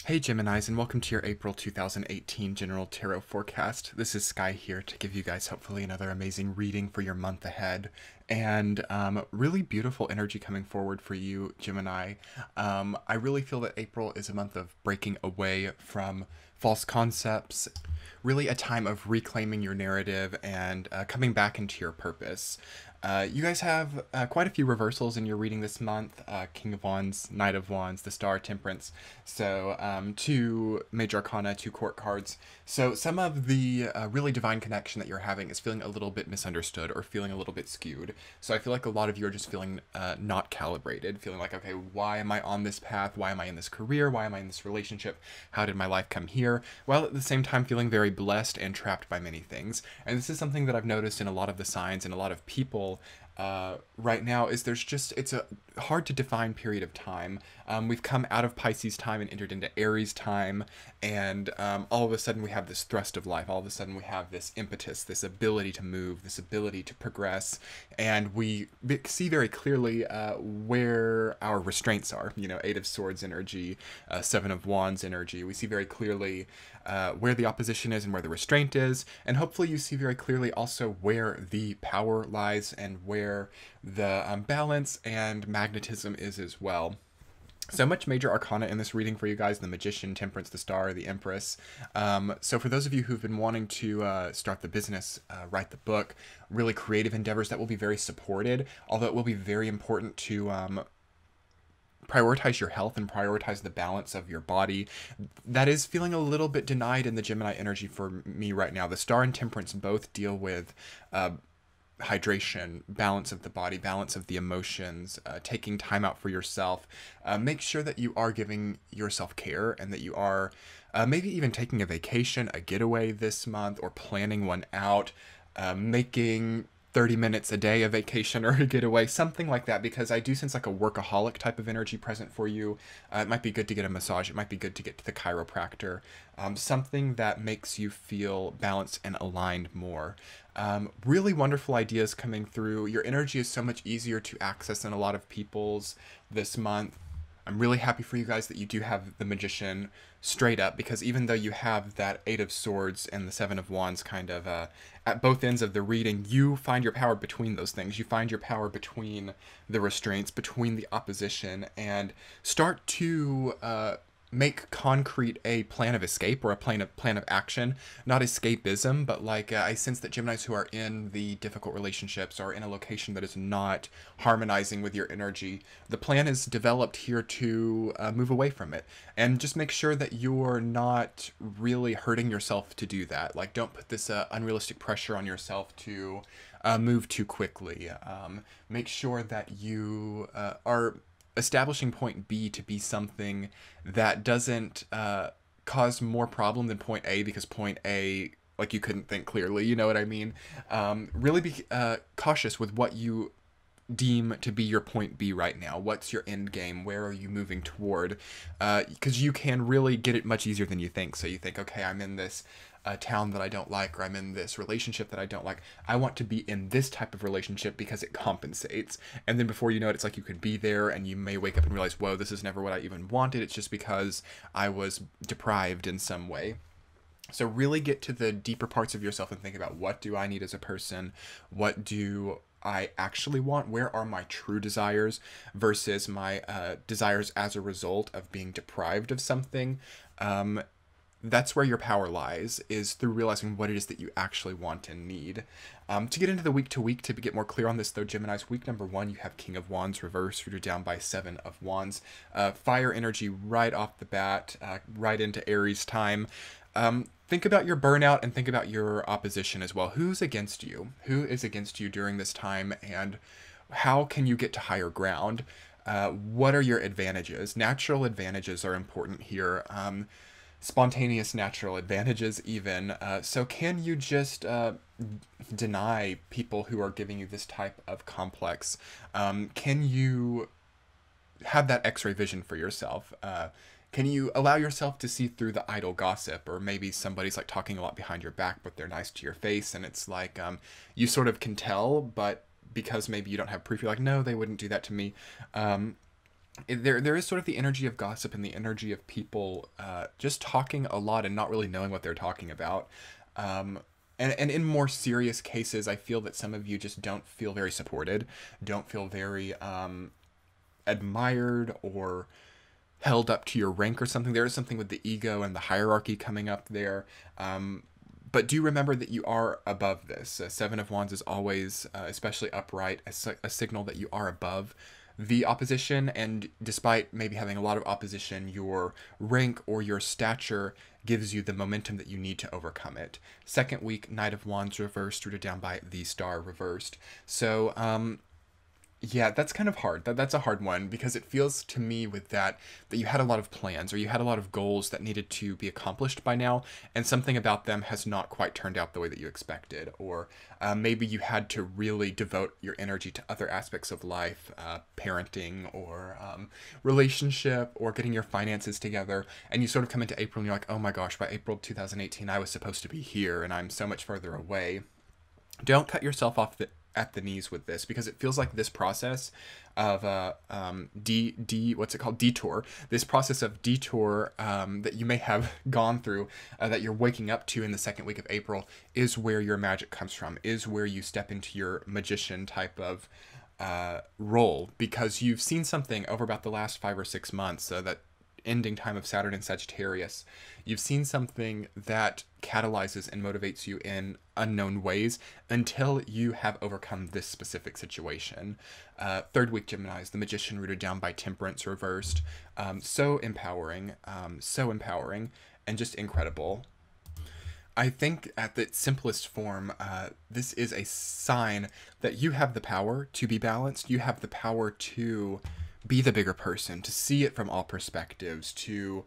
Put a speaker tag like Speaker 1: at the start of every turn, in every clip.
Speaker 1: Hey Geminis, and welcome to your April 2018 General Tarot Forecast. This is Sky here to give you guys hopefully another amazing reading for your month ahead. And really beautiful energy coming forward for you, Gemini. I really feel that April is a month of breaking away from false concepts, really a time of reclaiming your narrative and coming back into your purpose. You guys have quite a few reversals in your reading this month. King of Wands, Knight of Wands, the Star, Temperance. So two Major Arcana, two court cards. So some of the really divine connection that you're having is feeling a little bit misunderstood or feeling a little bit skewed. So I feel like a lot of you are just feeling not calibrated, feeling like, okay, why am I on this path? Why am I in this career? Why am I in this relationship? How did my life come here? While at the same time feeling very blessed and trapped by many things. And this is something that I've noticed in a lot of the signs and a lot of people right now is it's a hard to define period of time. We've come out of Pisces time and entered into Aries time, and all of a sudden we have this thrust of life. All of a sudden we have this impetus, this ability to move, this ability to progress, and we see very clearly where our restraints are. You know, Eight of Swords energy, Seven of Wands energy. We see very clearly where the opposition is and where the restraint is, and hopefully you see very clearly also where the power lies and where the balance and magnetism is as well. So much Major Arcana in this reading for you guys: the Magician, Temperance, the Star, the Empress. So for those of you who've been wanting to start the business, write the book, really creative endeavors, that will be very supported, although it will be very important to prioritize your health and prioritize the balance of your body. That is feeling a little bit denied in the Gemini energy for me right now. The Star and Temperance both deal with hydration, balance of the body, balance of the emotions, taking time out for yourself. Make sure that you are giving yourself care and that you are maybe even taking a vacation, a getaway this month, or planning one out, making 30 minutes a day a vacation or a getaway, something like that, because I do sense like a workaholic type of energy present for you. It might be good to get a massage. It might be good to get to the chiropractor. Something that makes you feel balanced and aligned more. Really wonderful ideas coming through. Your energy is so much easier to access than a lot of people's this month. I'm really happy for you guys that you do have the Magician straight up, because even though you have that Eight of Swords and the Seven of Wands kind of at both ends of the reading, you find your power between those things. You find your power between the restraints, between the opposition, and start to make concrete a plan of escape or a plan of action. Not escapism, but like I sense that Geminis who are in the difficult relationships or in a location that is not harmonizing with your energy, the plan is developed here to move away from it. And just make sure that you're not really hurting yourself to do that. Like, don't put this unrealistic pressure on yourself to move too quickly. Make sure that you are establishing point B to be something that doesn't cause more problem than point A, because point A, like, you couldn't think clearly, you know what I mean? Really be cautious with what you deem to be your point B right now. What's your end game? Where are you moving toward? Because you can really get it much easier than you think. So you think, okay, I'm in this town that I don't like, or I'm in this relationship that I don't like. I want to be in this type of relationship because it compensates. And then before you know it, it's like you could be there and you may wake up and realize, whoa, this is never what I even wanted. It's just because I was deprived in some way. So really get to the deeper parts of yourself and think about, what do I need as a person? What do I actually want? Where are my true desires versus my desires as a result of being deprived of something? That's where your power lies, is through realizing what it is that you actually want and need. To get into the week to week, to get more clear on this though, Gemini's week number 1, you have King of Wands reversed, rooted down by Seven of Wands. Fire energy right off the bat, right into Aries time. Think about your burnout and think about your opposition as well. Who's against you? Who is against you during this time, and how can you get to higher ground? What are your advantages? Natural advantages are important here. Spontaneous natural advantages even. So can you just deny people who are giving you this type of complex? Can you have that x-ray vision for yourself? Can you allow yourself to see through the idle gossip? Or maybe somebody's like talking a lot behind your back, but they're nice to your face, and it's like you sort of can tell, but because maybe you don't have proof, you're like, no, they wouldn't do that to me. there is sort of the energy of gossip and the energy of people just talking a lot and not really knowing what they're talking about. Um, and in more serious cases, I feel that some of you just don't feel very supported, don't feel very admired or held up to your rank or something. There is something with the ego and the hierarchy coming up there. But do remember that you are above this. Seven of Wands is always, especially upright, a signal that you are above the opposition. And despite maybe having a lot of opposition, your rank or your stature gives you the momentum that you need to overcome it. Second week, Knight of Wands reversed, rooted down by the Star reversed. So, yeah, that's kind of hard. That's a hard one because it feels to me with that you had a lot of plans or you had a lot of goals that needed to be accomplished by now, and something about them has not quite turned out the way that you expected. Or maybe you had to really devote your energy to other aspects of life, parenting or relationship or getting your finances together, and you sort of come into April and you're like, oh my gosh, by April 2018 I was supposed to be here and I'm so much further away. Don't cut yourself off at the knees with this, because it feels like this process of what's it called, detour, this process of detour that you may have gone through, that you're waking up to in the second week of April, is where your magic comes from, is where you step into your magician type of role, because you've seen something over about the last 5 or 6 months, that ending time of Saturn and Sagittarius. You've seen something that catalyzes and motivates you in unknown ways until you have overcome this specific situation. Third week Geminis, the Magician rooted down by Temperance reversed. So empowering, and just incredible. I think at its simplest form, this is a sign that you have the power to be balanced. You have the power to be the bigger person, to see it from all perspectives, to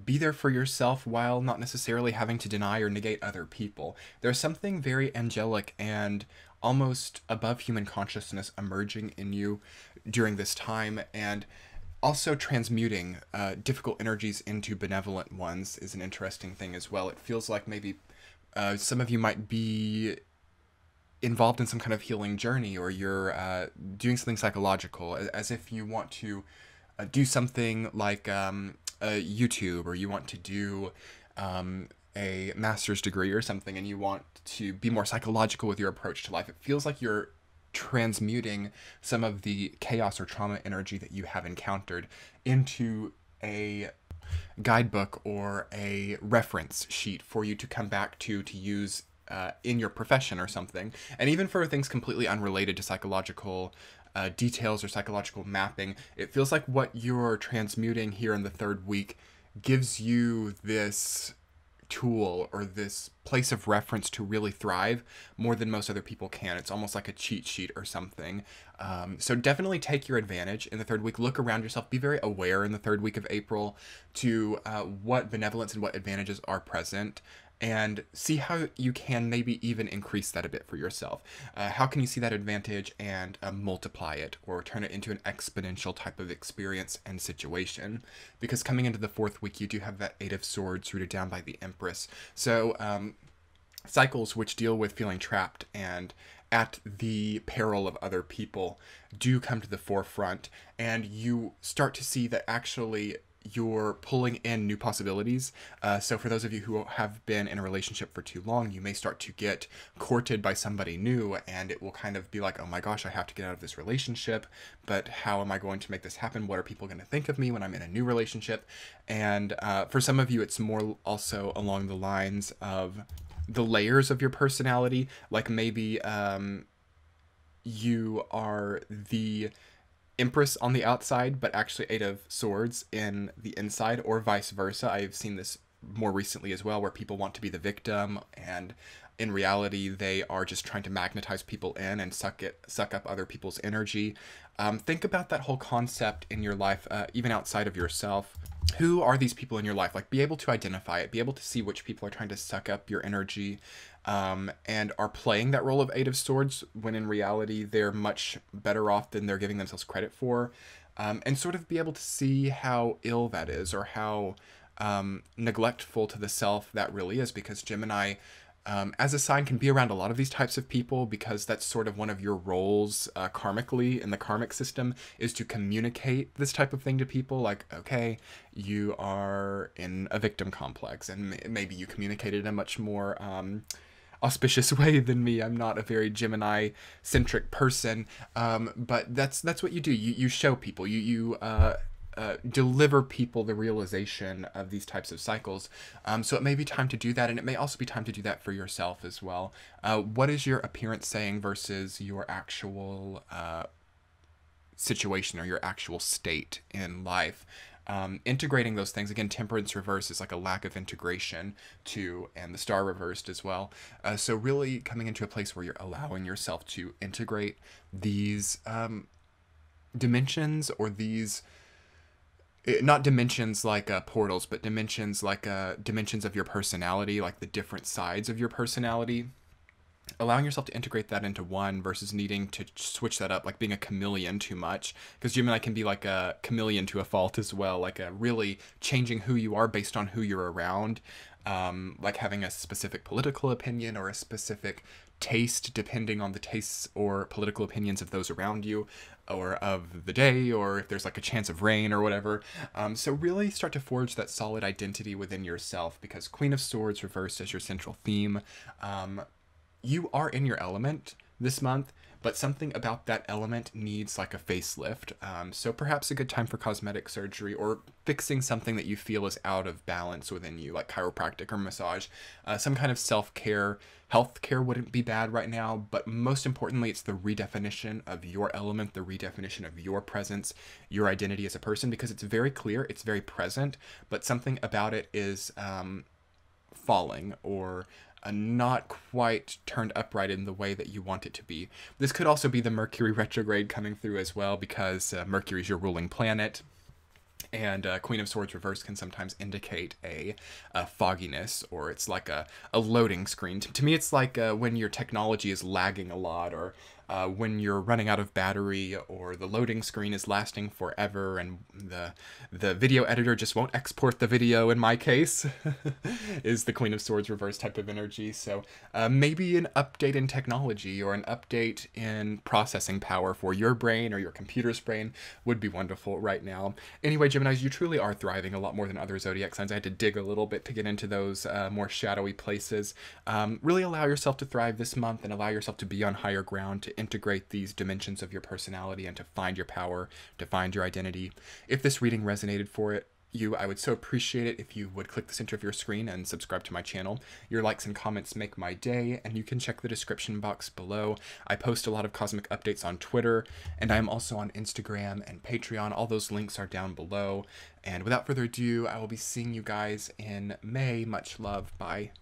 Speaker 1: be there for yourself while not necessarily having to deny or negate other people. There's something very angelic and almost above human consciousness emerging in you during this time, and also transmuting difficult energies into benevolent ones is an interesting thing as well. It feels like maybe some of you might be involved in some kind of healing journey, or you're doing something psychological, as if you want to do something like YouTube, or you want to do a master's degree or something, and you want to be more psychological with your approach to life. It feels like you're transmuting some of the chaos or trauma energy that you have encountered into a guidebook or a reference sheet for you to come back to use in your profession or something. And even for things completely unrelated to psychological details or psychological mapping, it feels like what you're transmuting here in the third week gives you this tool or this place of reference to really thrive more than most other people can. It's almost like a cheat sheet or something. So definitely take your advantage in the third week. Look around yourself. Be very aware in the third week of April to what benevolence and what advantages are present, and see how you can maybe even increase that a bit for yourself. How can you see that advantage and multiply it, or turn it into an exponential type of experience and situation? Because coming into the fourth week, you do have that Eight of Swords rooted down by the Empress. So cycles which deal with feeling trapped and at the peril of other people do come to the forefront, and you start to see that actually you're pulling in new possibilities. So for those of you who have been in a relationship for too long, you may start to get courted by somebody new, and it will kind of be like, oh my gosh, I have to get out of this relationship, but how am I going to make this happen? What are people going to think of me when I'm in a new relationship? And for some of you, it's more also along the lines of the layers of your personality. Like maybe you are the Empress on the outside, but actually Eight of Swords in the inside, or vice versa. I've seen this more recently as well, where people want to be the victim, and in reality, they are just trying to magnetize people in and suck up other people's energy. Think about that whole concept in your life, even outside of yourself. Who are these people in your life? Like, be able to identify it, be able to see which people are trying to suck up your energy, and are playing that role of Eight of Swords when in reality they're much better off than they're giving themselves credit for, and sort of be able to see how ill that is, or how neglectful to the self that really is, because Gemini as a sign can be around a lot of these types of people, because that's sort of one of your roles karmically in the karmic system, is to communicate this type of thing to people. Like, okay, you are in a victim complex, and maybe you communicate it in a much more auspicious way than me. I'm not a very Gemini centric person, but that's what you do. You show people, you deliver people the realization of these types of cycles. So it may be time to do that, and it may also be time to do that for yourself as well. What is your appearance saying versus your actual situation or your actual state in life? Integrating those things, again, temperance reverse is like a lack of integration too, and the star reversed as well. So really coming into a place where you're allowing yourself to integrate these dimensions, or these, not dimensions like portals, but dimensions like dimensions of your personality, like the different sides of your personality. Allowing yourself to integrate that into one versus needing to switch that up, like being a chameleon too much, because Gemini can be like a chameleon to a fault as well, like a really changing who you are based on who you're around, like having a specific political opinion or a specific taste depending on the tastes or political opinions of those around you, or of the day, or if there's like a chance of rain or whatever. So really start to forge that solid identity within yourself, because Queen of Swords reversed as your central theme. You are in your element this month, but something about that element needs like a facelift. So perhaps a good time for cosmetic surgery, or fixing something that you feel is out of balance within you, like chiropractic or massage. Some kind of self-care, health-care wouldn't be bad right now, but most importantly, it's the redefinition of your element, the redefinition of your presence, your identity as a person, because it's very clear, it's very present, but something about it is falling, or not quite turned upright in the way that you want it to be. This could also be the Mercury retrograde coming through as well, because Mercury is your ruling planet. And Queen of Swords reverse can sometimes indicate a fogginess, or it's like a loading screen. To me, it's like when your technology is lagging a lot, or when you're running out of battery, or the loading screen is lasting forever, and the video editor just won't export the video, in my case, is the Queen of Swords reverse type of energy. So maybe an update in technology, or an update in processing power for your brain or your computer's brain would be wonderful right now. Anyway, Geminis, you truly are thriving a lot more than other zodiac signs. I had to dig a little bit to get into those more shadowy places. Really allow yourself to thrive this month, and allow yourself to be on higher ground, to integrate these dimensions of your personality, and to find your power, to find your identity. If this reading resonated for you, I would so appreciate it if you would click the center of your screen and subscribe to my channel. Your likes and comments make my day, and you can check the description box below. I post a lot of cosmic updates on Twitter, and I'm also on Instagram and Patreon. All those links are down below. And without further ado, I will be seeing you guys in May. Much love. Bye.